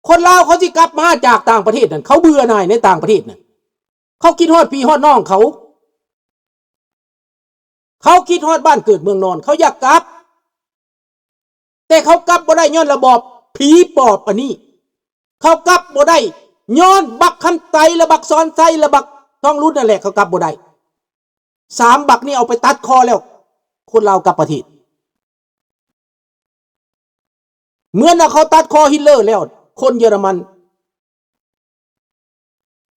คนลาวเขาสิกลับมาจากต่างประเทศนั่นเขาเบื่อหน่ายในต่างประเทศนั่นเขาคิดฮอดพี่ฮอดน้องเขาคิดฮอดบ้านเกิดเมืองนอนเขาอยากกลับแต่เขากลับบ่ได้ย้อนระบอบผีปอบอันนี้เขากลับบ่ได้ย้อนบักคันไตและบักซ้อนไส้และบักท้องรุ่นนั่นแหละเขากลับบ่ได้3 บักนี่เอาไปตัดคอแล้วคนลาวกลับประเทศเหมือนเขาตัดคอฮิตเลอร์แล้วคนเยอรมัน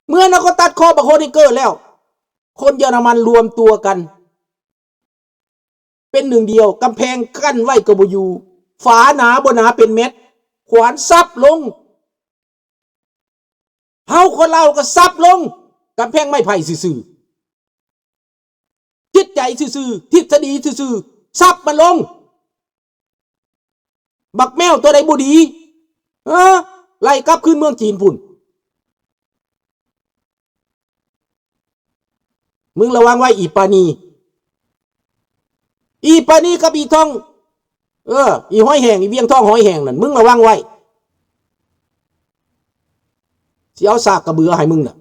เมื่อเขาตัดคอบักโฮนิเกอร์แล้วคนเยอรมันรวมตัวกันเป็นหนึ่งเดียวกำแพงกั้นไว้ก็บ่อยู่ฝาหนาบ่หนาเป็นเม็ดขวานซับลงเฮาคนเราก็ซับลงกำแพงไม้ไผ่ซื่อๆจิตใจซื่อๆทฤษฎีซื่อๆซับมันลงบักแมวตัวใดบ่ดีไล่กลับขึ้นเมืองจีนพุ่นมึงระวังไว้อีปานีกับอีทองอีห้อยแห้งอีเวียงทองห้อยแห้งนั่นมึงระวังไว้สิเอาซากกระเบือให้มึงน่ะ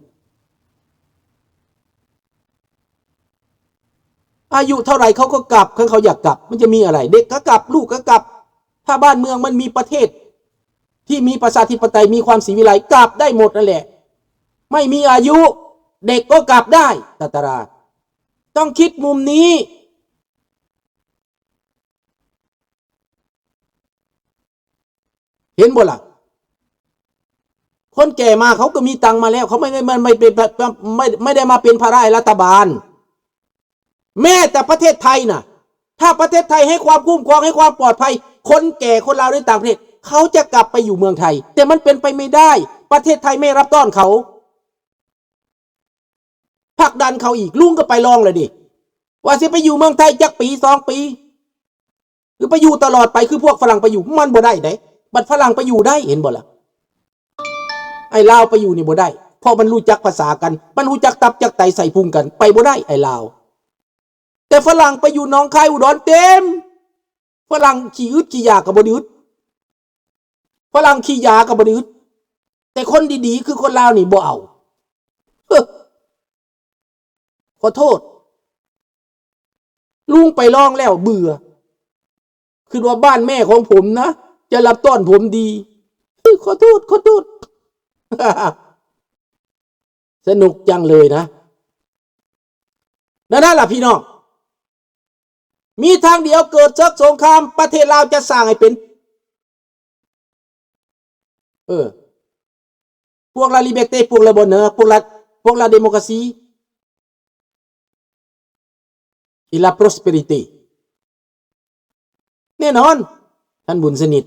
อายุเท่าไหร่เขาก็กลับเขาอยากกลับมันจะมีอะไรเด็กก็กลับลูกก็กลับถ้าบ้านเมืองมันมีประเทศที่มีประชาธิปไตยมีความศรีวิไลกลับได้หมดนั่นแหละไม่มีอายุเด็กก็กลับได้ตาราต้องคิดมุมนี้เห็นบ่ล่ะคนแก่มาเขาก็มีตังมาแล้วเขาไม่ได้มาเป็นภาระรัฐบาลแม้แต่ประเทศไทยน่ะถ้าประเทศไทยให้ความคุ้มครองให้ความปลอดภัยคนแก่คนลาวในต่างประเทศเขาจะกลับไปอยู่เมืองไทยแต่มันเป็นไปไม่ได้ประเทศไทยไม่รับต้อนเขาผลักดันเขาอีกลุงก็ไปลองเลยดิว่าสิไปอยู่เมืองไทยจักปี2 ปีหรือไปอยู่ตลอดไปคือพวกฝรั่งไปอยู่มันบ่ได้เด้บัดฝรั่งไปอยู่ได้เห็นบ่ล่ะไอ้ลาวไปอยู่นี่บ่ได้เพราะมันรู้จักภาษากันมันรู้จักตับจักไตใส่พุงกันไปบ่ได้ไอ้ลาวแต่ฝรั่งไปอยู่หนองคายอุดรเต็มฝรั่งขี้อึดขี้ยาก็บ่อึดฝรั่งขี้ยาก็บ่อึดแต่คนดีๆคือคนลาวนี่บ่เอาขอโทษลุงไปลองแล้วเบื่อคือว่าบ้านแม่ของผมนะจะรับต้อนผมดีขอโทษสนุกจังเลยนะนั่นล่ะพี่น้องมีทางเดียวเกิดศึกสงครามประเทศลาวจะสร้างให้เป็นพวกลาลิเบเต้พวกลาบอนเนอร์พวกลาเดโมคราซีอีลาโปรสเปริตี้แน่นอนท่านบุญสนิท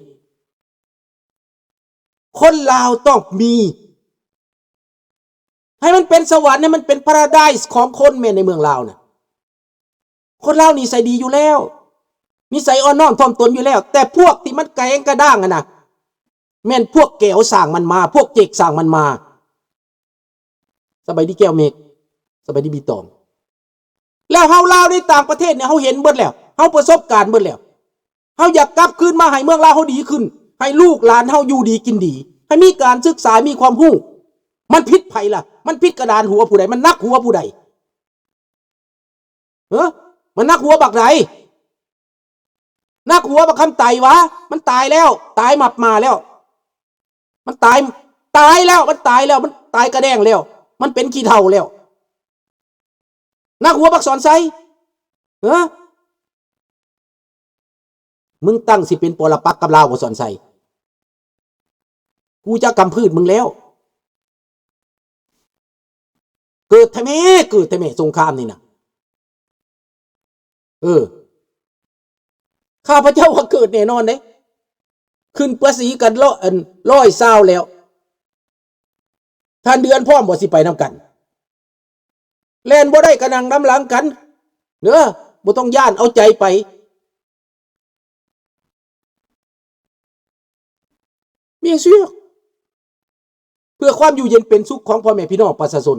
คนลาวต้องมีให้มันเป็นสวรรค์ให้มันเป็นพาราไดส์ของคนแม่ในเมืองลาวน่ะคนลาวนิสัยดีอยู่แล้วนิสัยอ่อนน้อมถ่อมตนอยู่แล้วแต่พวกที่มันแกงกระด้างนะแม่นพวกแก้วสร้างมันมาพวกเจกสร้างมันมาสบายดีแก้วเมกสบายดีบีตองแล้วเฮาลาวในต่างประเทศเนี่ยเฮาเห็นเบิดแล้วเฮาประสบการณ์เบิดแล้วเฮาอยากกลับคืนมาให้เมืองลาวเฮาดีขึ้นให้ลูกหลานเฮาอยู่ดีกินดีให้มีการศึกษามีความรู้มันผิดไผล่ะมันผิดกระดานหัวผู้ใดมันนักหัวผู้ใดมันนักหัวบักไหนนักหัวบักคำไตวะมันตายแล้วตายหมับมาแล้วมันตายแล้วมันตายกระแดงแล้วมันเป็นขี้เถ้าแล้วนักหัวบักสอนไซมึงตั้งสิเป็นปรปักษ์กับลาวบ่สอนไซกูจะกำพืชมึงแล้วเกิดทำไมสงครามนี่นะข้าพเจ้าว่าเกิดแน่นอนเด้ขึ้นภาษีกัน100แล้วท่านเดือนพร้อมบ่สิไปนำกันแล่นบ่ได้กระนังน้ำหลังกันบ่ต้องย่านเอาใจไปมีเชื่อเพื่อความอยู่เย็นเป็นสุขของพ่อแม่พี่น้องประชาชน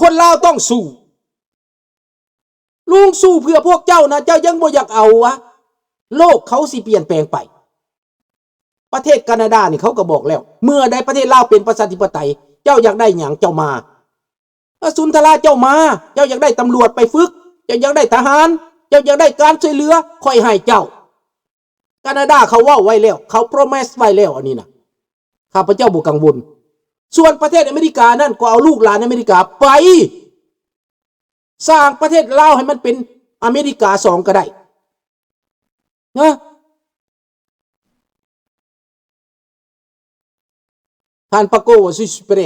คนลาวต้องสู้ลุงสู้เพื่อพวกเจ้านะเจ้ายังบ่อยากเอาวะโลกเขาสิเปลี่ยนแปลงไป ประเทศแคนาดานี่เขาก็บอกแล้วเมื่อใดประเทศลาวเป็นประชาธิปไตยเจ้าอยากได้หยังเจ้ามาสุนทราเจ้ามาเจ้าอยากได้ตำรวจไปฝึกเจ้าอยากได้ทหารเจ้าอยากได้การช่วยเหลือค่อยให้เจ้าแคนาดาเขาว่าไว้แล้วเขาโปรเมสไว้แล้วอันนี้นะข้าพเจ้าบ่กังวลส่วนประเทศอเมริกานั่นก็เอาลูกหลานอเมริกาไปสร้างประเทศลาวให้มันเป็นอเมริกา2ก็ได้นะท่านปะโกวซิสเปร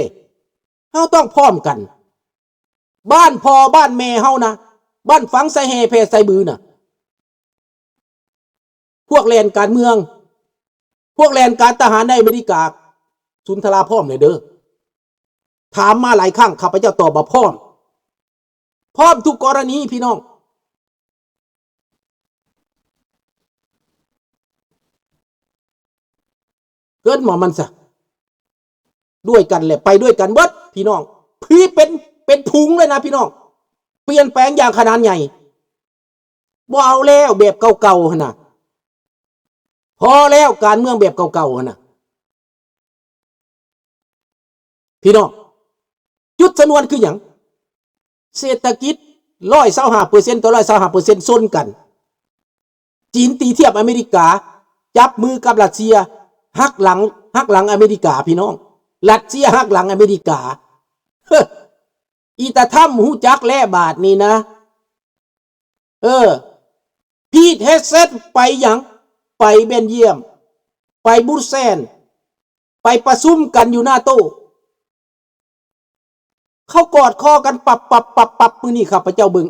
เฮาต้องพร้อมกันบ้านพ่อบ้านแม่เฮานะบ้านฝังใส่แห่เพใส่บือน่ะพวกแลนการเมืองพวกแลนการทหารในอเมริกาสุนทราพร้อมเลยเด้อถามมาหลายครั้งข้าพเจ้าตอบว่าพร้อมทุกกรณีพี่น้องเกินหมอมันซะด้วยกันแหละไปด้วยกันเบิดพี่น้องพี่เป็นพุงเลยนะพี่น้องเปลี่ยนแปลงอย่างขนาดใหญ่บ่เอาแล้วแบบเก่าๆหั่นน่ะพอแล้วการเมืองแบบเก่าๆหั่นน่ะพี่น้องจุดชนวนคือหยังเศรษฐกิจ125%ต่อ125%ซ้นกันจีนตีเทียบอเมริกาจับมือกับรัสเซียหักหลังอเมริกาพี่น้องรัสเซียหักหลังอเมริกาอีตาถ้ำหูจักแล่บาทนี่นะพีทเฮเซตไปหยังไปเบนเยียมไปบูเซนไปประชุมกันอยู่หน้าโต๊ะเขากอดคอกันปับมือนี่ครับพระเจ้าบึง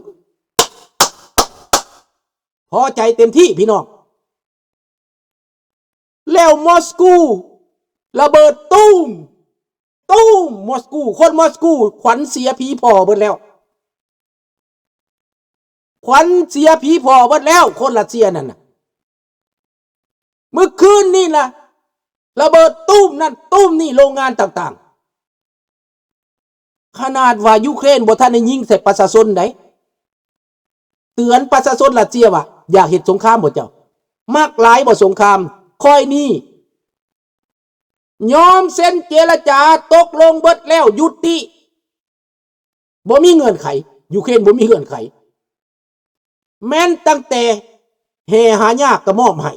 พอใจเต็มที่พี่น้องแล้วมอสกูระเบิดตุ้มมอสกูคนมอสกูขวัญเสียผีพ่อเบิดแล้วขวัญเสียผีพ่อเบิดแล้วคนรัสเซียนั่นน่ะเมื่อคืนนี่นะระเบิดตุ้มนั่นตุ้มนี่โรงงานต่างๆขนาดว่ายูเครนบ่ทันได้ยิงใส่ประชาชนได้เตือนประชาชนรัสเซียว่าอยากเฮ็ดสงครามบ่เจ้ามักหลายบ่สงครามค่อยนี่ยอมเซ็นเจรจาตกลงเบิดแล้วยุติบ่มีเงื่อนไขยูเครนบ่มีเงื่อนไขแม้นตั้งแต่แห่หายากก็มอบให้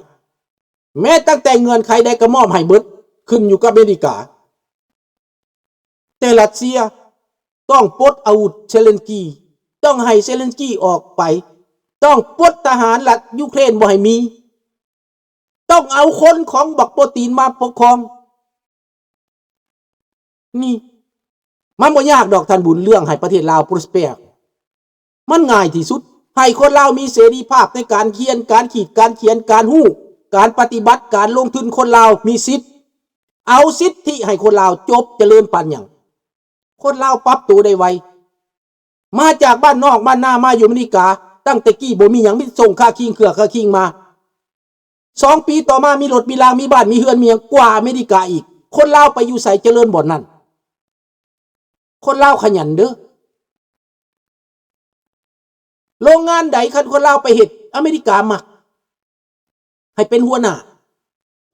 แม้ตั้งแต่เงื่อนไขใดก็มอบให้เบิดขึ้นอยู่กับอเมริกาแต่รัสเซียต้องปลดอาวุธเซเลนสกี้ต้องให้เซเลนสกี้ออกไปต้องปลดทหารรัฐยูเครนบ่ให้มีต้องเอาคนของบักโปตีนมาปกครองนี่มันบ่ยากดอกท่านบุญเรื่องให้ประเทศลาวโปรสเปร์มันง่ายที่สุดให้คนลาวมีเสรีภาพในการเขียนการขีดการเขียนการฮู้การปฏิบัติการลงทุนคนลาวมีสิทธิ์เอาสิทธิให้คนลาวจบเจริญปันอย่างคนลาวปรับตัวได้ไวมาจากบ้านนอกบ้านนามาอยู่อเมริกาตั้งแต่กี้บ่มีหยังมีส่งค่าคิงเครือค่าคิงมา2 ปีต่อมามีรถมีรางมีบ้านมีเฮือนมีหยังกว่าอเมริกาอีกคนลาวไปอยู่ใส่เจริญบ่อนนั้นคนลาวขยันเด้อโรงงานใดคันคนลาวไปเฮ็ดอเมริกามาให้เป็นหัวหน้า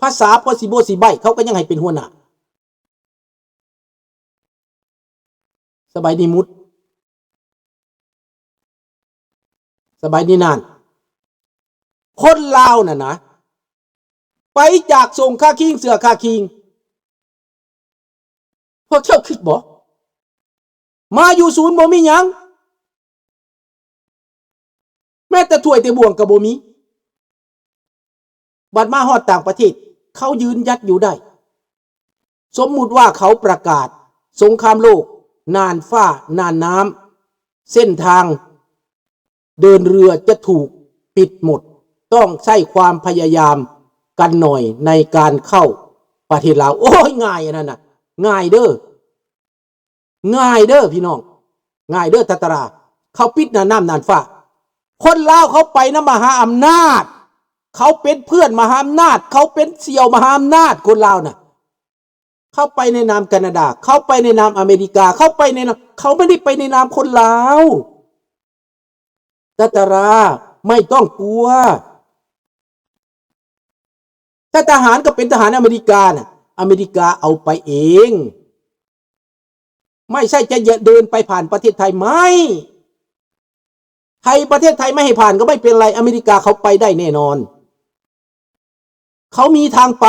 ภาษาพอสิโบสิใบเขาก็ยังให้เป็นหัวหน้าสบายดีมุดสบายดีนานคนลาวน่ะนะไปจากส่งค่าคิงเสือค่าคิงพวกเจ้าคิดบ่มาอยู่ศูนย์บ่มีหยังแม้แต่ถ้วยแต่บ่วงก็บ่มีบัดมาฮอดต่างประเทศเขายืนยัดอยู่ได้สมมุติว่าเขาประกาศสงครามโลกน่านฟ้าน่านน้ำเส้นทางเดินเรือจะถูกปิดหมดต้องใช้ความพยายามกันหน่อยในการเข้าประเทศลาวโอ้ยง่ายอันนั้นน่ะง่ายเด้อพี่น้องง่ายเด้อทัตราเขาปิดน่านน้ำน่านฟ้าคนลาวเขาไปนะมหาอำนาจเขาเป็นเพื่อนมหาอำนาจเขาเป็นเสี่ยวมหาอำนาจคนลาวน่ะเข้าไปในนามแคนาดาเข้าไปในนามอเมริกาเข้าไปในนามเขาไม่ได้ไปในนามคนลาวทัตราไม่ต้องกลัว ถ้าทหารก็เป็นทหารอเมริกาน่ะอเมริกาเอาไปเอง ไม่ใช่จะเดินไปผ่านประเทศไทยไม่ไทยประเทศไทยไม่ให้ผ่านก็ไม่เป็นไรอเมริกาเขาไปได้แน่นอนเขามีทางไป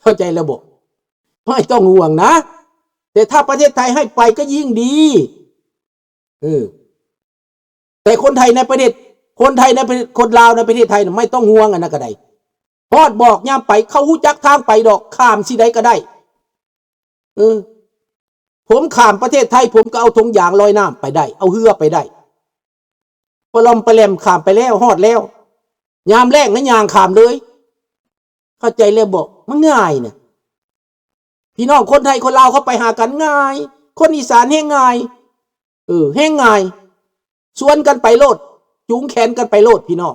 เข้าใจระบบไม่ต้องห่วงนะแต่ถ้าประเทศไทยให้ไปก็ยิ่งดีแต่คนไทยในประเทศคนลาวในประเทศไทยไม่ต้องห่วงอันนั้นก็ได้พอดบอกย่ามไปเขาหู้จักทางไปดอกข้ามสิใดก็ได้ผมข้ามประเทศไทยผมก็เอาธงยางลอยน้ำไปได้เอาเรือไปได้ปลอมปลแหลมข้ามไปแล้วฮอดแล้วยามแรกนั้นยางข้ามเลยเข้าใจเลยบอกมันง่ายเนี่ยพี่น้องคนไทยคนลาวเขาไปหากันง่ายคนอีสานแห้งง่ายแห้งง่ายชวนกันไปโลดจูงแขนกันไปโลดพี่น้อง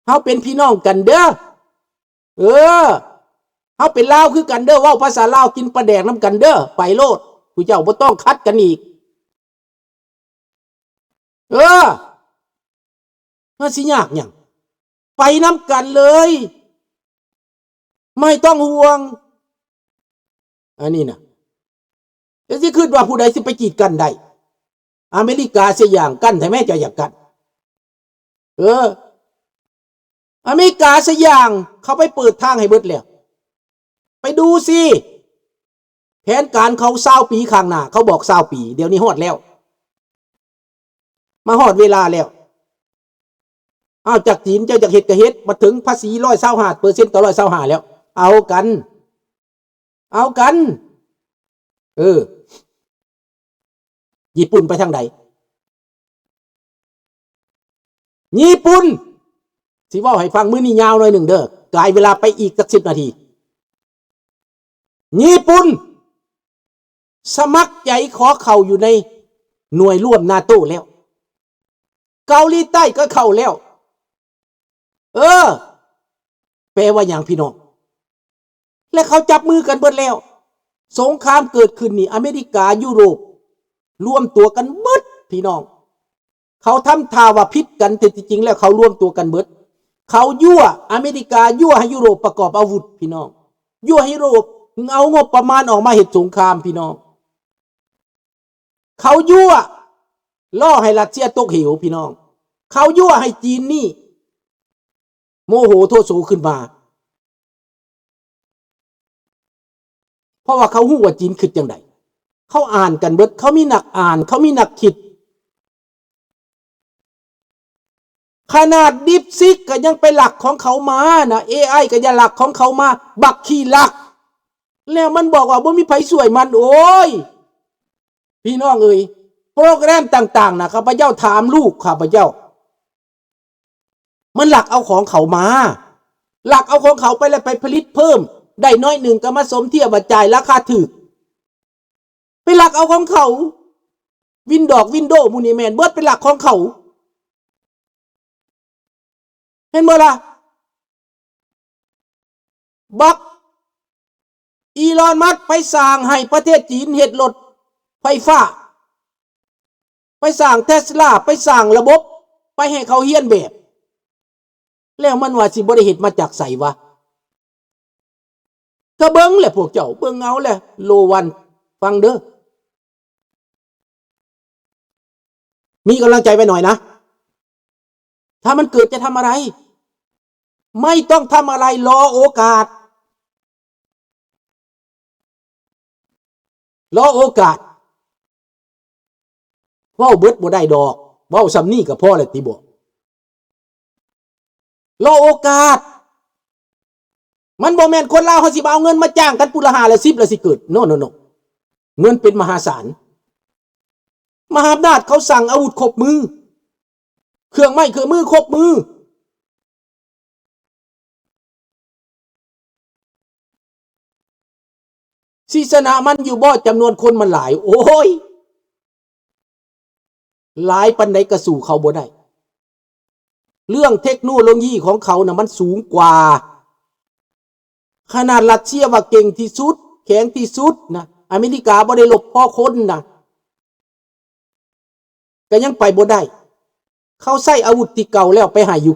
เขาเป็นพี่น้องกันเด้อเขาเป็นลาวคือกันเด้อว่าภาษาลาวกินปลาแดกน้ำกันเด้อไปโลดผู้เจ้าบ่ต้องคัดกันอีกมันสิยากหยังไปน้ำกันเลยไม่ต้องห่วงอันนี้นะแต่สิคิดว่าผู้ใดสิไปกีดกันได้อเมริกาเสียอย่างกันแต่แม่จะอยากกันอเมริกาเสียอย่างเขาไปเปิดทางให้เบิดแล้วไปดูสิแผนการเขา20 ปีข้างหน้าเขาบอก20 ปีเดี๋ยวนี้ฮอดแล้วมาฮอดเวลาแล้วจากจีนเจ้าจากเฮ็ดก็เฮ็ดมาถึงภาษี125%ต่อ125แล้วเอากันญี่ปุ่นไปทางใดญี่ปุ่นสิว่าให้ฟังมื้อนี้ยาวหน่อยหนึ่งเด้อกายเวลาไปอีกสัก10 นาทีญี่ปุ่นสมัครใจขอเข้าอยู่ในหน่วยร่วมนาโต้แล้วเกาหลีใต้ก็เข้าแล้วแปลว่าอย่างพี่น้องและเขาจับมือกันเบิดแล้วสงครามเกิดขึ้นนี่อเมริกายุโรปรวมตัวกันเบิดพี่น้องเขาทำท่าว่าพิษกันแต่จริงๆแล้วเขารวมตัวกันเบิดเขายั่วอเมริกายั่วให้ยุโรปประกอบอาวุธพี่น้องยั่วให้ยุโรปเอางบประมาณออกมาเหตุสงครามพี่น้องเขายั่วล่อให้รัสเซียตกเหวพี่น้องเขายั่วให้จีนนี่โมโหโทโสขึ้นมาเพราะว่าเขาฮู้ว่าจีนคิดจังไดเขาอ่านกันเบิดเขามีนักอ่านเขามีนักคิดขนาดดิปซิกก็ยังไปหลักของเขามานะ AI ก็ยังหลักของเขามาบักขี้หลักแล้วมันบอกว่าบ่มีไผสวยมันโอ้ยพี่น้องเอ้ยโปรแกรมต่างๆนะข้าพเจ้าถามลูกข้าพเจ้ามันหลักเอาของเขามาหลักเอาของเขาไปแล้วไปผลิตเพิ่มได้น้อยหนึ่งก็มาสมเทียบว่าจ่ายราคาถูกไปหลักเอาของเขาวินโดว์มูนี่แมนเบิดเป็นหลักของเขาเห็นบ่ล่ะบักอีลอนมัสก์ไปสร้างให้ประเทศจีนเฮ็ดรถไฟฟ้าไปสร้างเทสลาไปสร้างระบบไปให้เขาเฮียนแบบแล้วมันว่าสิบ่ได้เฮ็ดมาจากไสวะก็เบิ่งแหละพวกเจ้าเบิ่งเอาแหละโลวันฟังเด้อมีกำลังใจไปหน่อยนะถ้ามันเกิดจะทำอะไรไม่ต้องทำอะไรรอโอกาสเว้าเบิดบ่ได้ดอกเว้าซ้ำนี่ก็พอแล้วติบ่รอโอกาสมันบ่แม่นคนลาวเฮาสิเอาเงินมาจ้างกันปุละ5และ10แล้วสิเกิดโนเงินเป็นมหาศาลมหาอำนาจเขาสั่งอาวุธครบมือเครื่องไม้เครื่องมือครบมือศาสนามันอยู่บ่จำนวนคนมันหลายโอ้ยหลายปานใดก็สู้เขาบ่ได้เรื่องเทคโนโลยีของเขาน่ะมันสูงกว่าขนาดรัสเซียว่าเก่งที่สุดแข็งที่สุดนะอเมริกาบ่ได้หลบพ่อคนนะก็ยังไปบ่ได้เขาใช้อาวุธที่เก่าแล้วไปหาอยู่